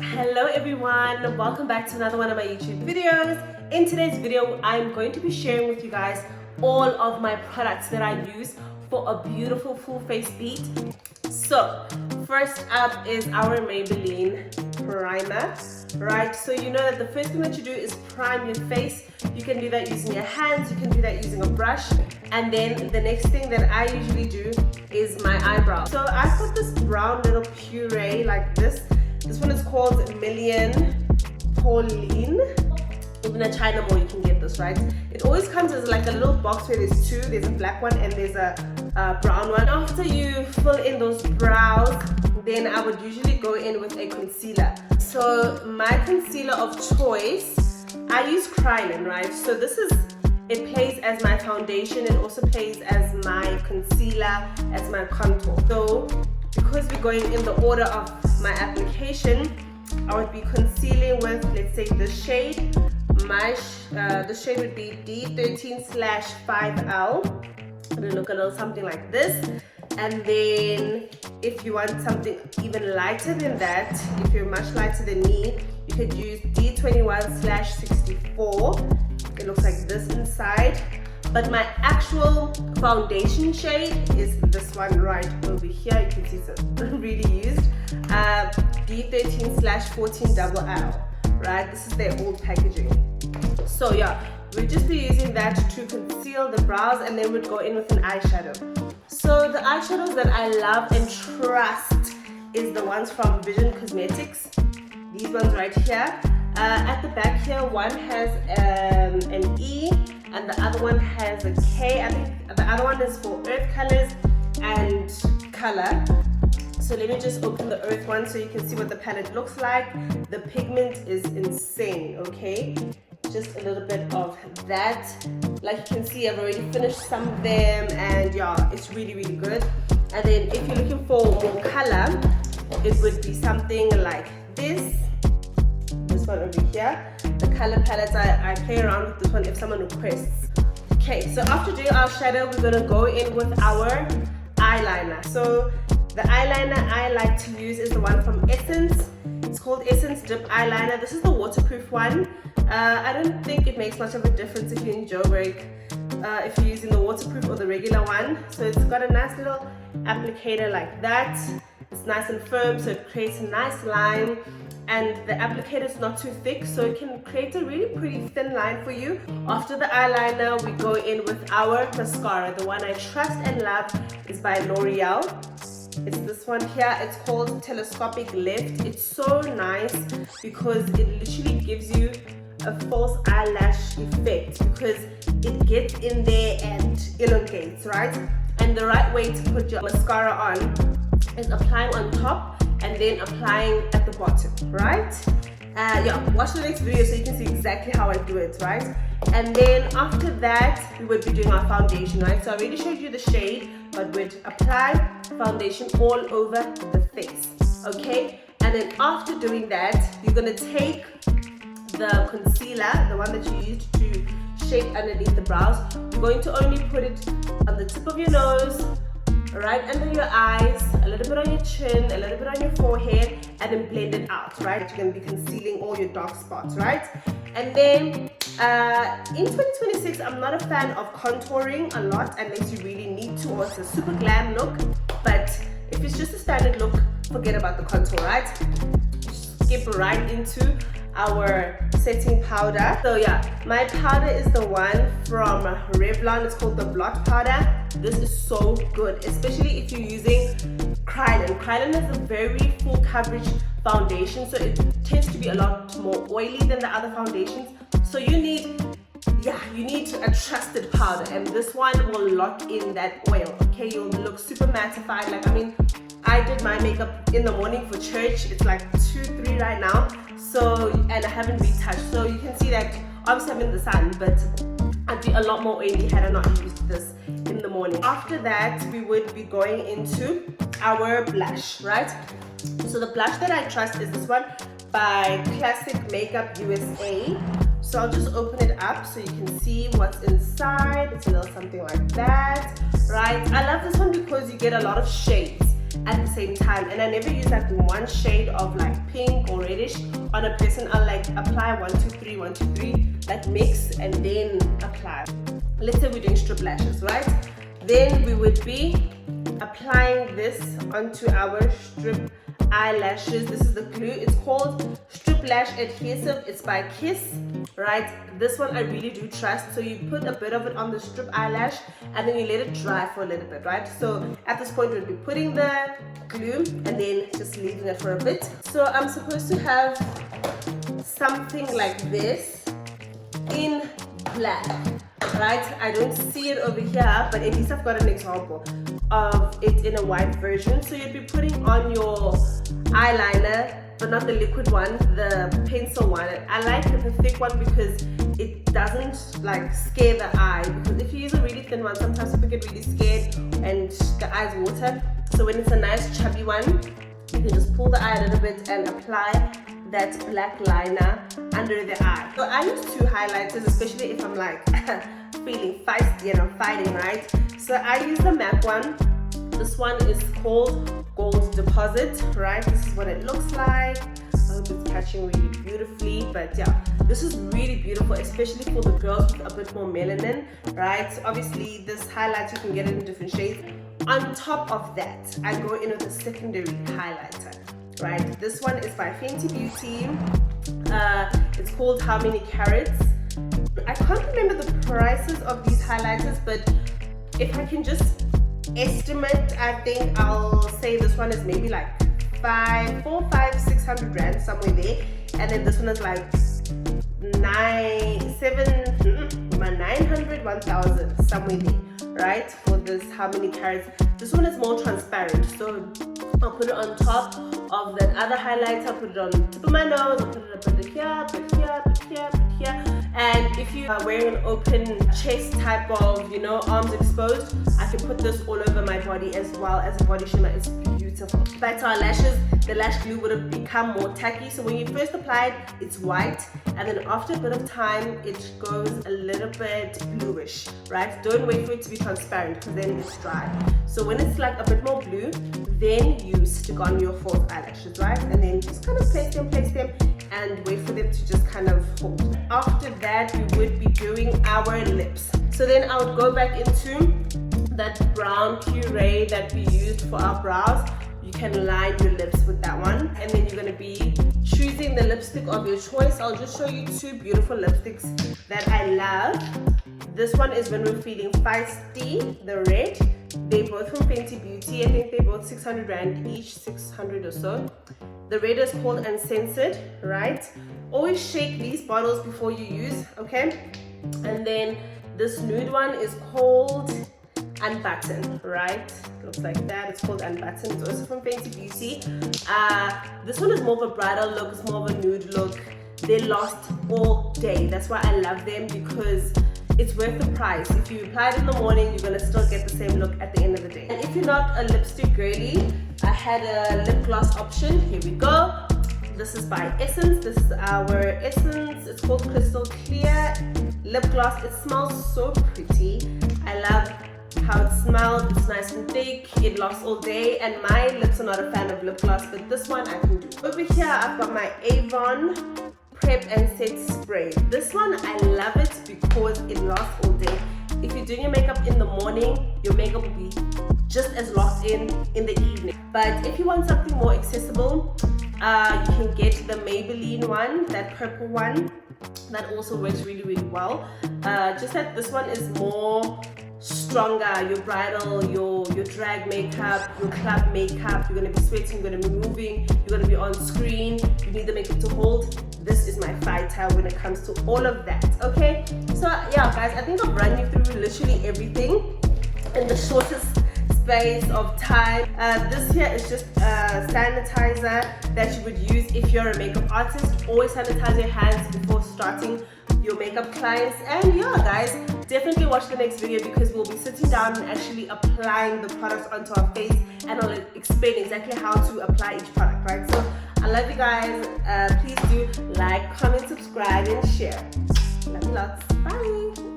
Hello everyone, welcome back to another one of my YouTube videos. In today's video, I'm going to be sharing with you guys all of my products that I use for a beautiful full face beat. So first up is our Maybelline primer, right? So you know that the first thing that you do is prime your face. You can do that using your hands, you can do that using a brush, and then the next thing that I usually do is my eyebrow. So I've got this brown little puree like this. This one is called Million Pauline. Even at China Mall you can get this, right? It always comes as like a little box where there's two. There's a black one and there's a brown one. After you fill in those brows, then I would usually go in with a concealer. So my concealer of choice, I use Kryolan, right? So it plays as my foundation. It also plays as my concealer, as my contour. So because we're going in the order of my application, I would be concealing with, let's say, this shade. The shade would be D13/5L. It'll look a little something like this. And then if you want something even lighter than that, if you're much lighter than me, you could use D21/64. It looks like this inside. But my actual foundation shade is this one right over here. You can see it's really used. D13/14LL, right? This is their old packaging. So yeah, we'll just be using that to conceal the brows, and then we'd go in with an eyeshadow. So the eyeshadows that I love and trust is the ones from Vision Cosmetics. These ones right here. At the back here, one has an E, and the other one has a K. I think the other one is for earth colors and color. So let me just open the earth one so you can see what the palette looks like. The pigment is insane, okay? Just a little bit of that. Like you can see, I've already finished some of them, and yeah, it's really, really good. And then if you're looking for more color, it would be something like this. This one over here. The color palettes, I play around with this one if someone requests. Okay, so after doing our shadow, we're gonna go in with our eyeliner. So the eyeliner I like to use is the one from Essence. It's called Essence Dip Eyeliner. This is the waterproof one. I don't think it makes much of a difference if you're in Joburg, if you're using the waterproof or the regular one. So it's got a nice little applicator like that. It's nice and firm, so it creates a nice line. And the applicator is not too thick, so it can create a really pretty thin line for you. After the eyeliner, we go in with our mascara. The one I trust and love is by L'Oreal. It's this one here. It's called Telescopic Lift. It's so nice because it literally gives you a false eyelash effect because it gets in there and elongates, right? And the right way to put your mascara on is applying on top and then applying at the bottom, right? Yeah, watch the next video so you can see exactly how I do it, right? And then after that, we would be doing our foundation, right? So I already showed you the shade, but we'd apply foundation all over the face, okay? And then after doing that, you're gonna take the concealer, the one that you used to shape underneath the brows. You're going to only put it on the tip of your nose, right under your eyes, a little bit on your chin, a little bit on your forehead, and then blend it out, right? You're going to be concealing all your dark spots, right? And then in 2026, I'm not a fan of contouring a lot unless you really need to, or it's a super glam look. But if it's just a standard look, forget about the contour, right? Skip right into our setting powder. So yeah, my powder is the one from Revlon. It's called the Blot Powder. This is so good, especially if you're using Kryolan. Kryolan is a very full coverage foundation, so it tends to be a lot more oily than the other foundations. So you need a trusted powder, and this one will lock in that oil, okay? You'll look super mattified. Like, I mean, I did my makeup in the morning for church. It's like 2-3 right now. So, and I haven't retouched. So you can see that obviously I'm in the sun, but I'd be a lot more oily had I not used this in the morning. After that, we would be going into our blush, right? So the blush that I trust is this one by Classic Makeup USA. So I'll just open it up so you can see what's inside. It's a little something like that, right? I love this one because you get a lot of shades. at the same time. And I never use like one shade of like pink or reddish on a person. I'll like apply 1 2 3 1 2 3, like mix and then apply. Let's say we're doing strip lashes, right? Then we would be applying this onto our strip eyelashes. This is the glue. It's called Strip Lash Adhesive. It's by Kiss, right? This one I really do trust. So you put a bit of it on the strip eyelash and then you let it dry for a little bit, right? So at this point we'll be putting the glue and then just leaving it for a bit. So I'm supposed to have something like this in black, right? I don't see it over here, but at least I've got an example of it in a white version. So you'd be putting on your eyeliner, but not the liquid one, the pencil one. I like the thick one because it doesn't like scare the eye, because if you use a really thin one, sometimes people get really scared and the eyes water. So when it's a nice chubby one, you can just pull the eye a little bit and apply that black liner under the eye. So I use 2 highlighters, especially if I'm like feeling feisty and I'm fighting, right? So I use the M.A.C one. This one is called Gold Deposit, right? This is what it looks like. I hope it's catching really beautifully, but yeah, this is really beautiful, especially for the girls with a bit more melanin, right? So obviously this highlight, you can get it in different shades. On top of that, I go in with a secondary highlighter, right? This one is by Fenty Beauty. It's called How Many Carats. I can't remember the prices of these highlighters, but if I can just estimate, I think I'll say this one is maybe like 600 rand, somewhere there, and then this one is like 900, 1000, somewhere there, right? For this How Many Carats. This one is more transparent, so I'll put it on top of that other highlighter. I'll put it on the tip of my nose, I'll put it here, put here, put here, put here. And if you are wearing an open chest type of, you know, arms exposed, I can put this all over my body as well as a body shimmer. It's beautiful. Back to our lashes, the lash glue would have become more tacky. So when you first apply it, it's white, and then after a bit of time, it goes a little bit bluish, right? Don't wait for it to be transparent, because then it's dry. So when it's like a bit more blue, then you stick on your false eyelashes, right? And then just kind of place them, and wait for them to just kind of hold. After that, we would be doing our lips. So then I would go back into that brown puree that we used for our brows. You can line your lips with that one, and then you're going to be choosing the lipstick of your choice. I'll just show you 2 beautiful lipsticks that I love. This one is when we're feeling feisty, the red. They're both from Fenty Beauty. I think they're both 600 rand each, 600 or so. The red is called Uncensored, right? Always shake these bottles before you use, okay? And then this nude one is called Unbutton, right? Looks like that. It's called Unbutton. It's also from Fenty Beauty. This one is more of a bridal look. It's more of a nude look. They last all day. That's why I love them, because it's worth the price. If you apply it in the morning, you're gonna still get the same look at the end of the day. And if you're not a lipstick girly, I had a lip gloss option. Here we go. This is by Essence. This is our Essence. It's called Crystal Clear Lip Gloss. It smells so pretty. I love how it smells. It's nice and thick. It lasts all day. And my lips are not a fan of lip gloss, but this one I can do. Over here, I've got my Avon Prep and Set Spray. This one, I love it because it lasts all day. If you're doing your makeup in the morning, your makeup will be just as locked in the evening. But if you want something more accessible, you can get the Maybelline one, that purple one. That also works really, really well. Just that this one is more stronger. Your bridal, your drag makeup, your club makeup. You're gonna be sweating, you're gonna be moving, you're gonna be on screen. You need the makeup to hold. This is my fighter when it comes to all of that. Okay, so yeah, guys, I think I've run you through literally everything in the shortest space of time. This here is just a sanitizer that you would use if you're a makeup artist. Always sanitize your hands before starting your makeup clients. And yeah, guys, definitely watch the next video, because we'll be sitting down and actually applying the products onto our face, and I'll explain exactly how to apply each product, right? So I love you guys. Please do like, comment, subscribe, and share. Love you lots. Bye.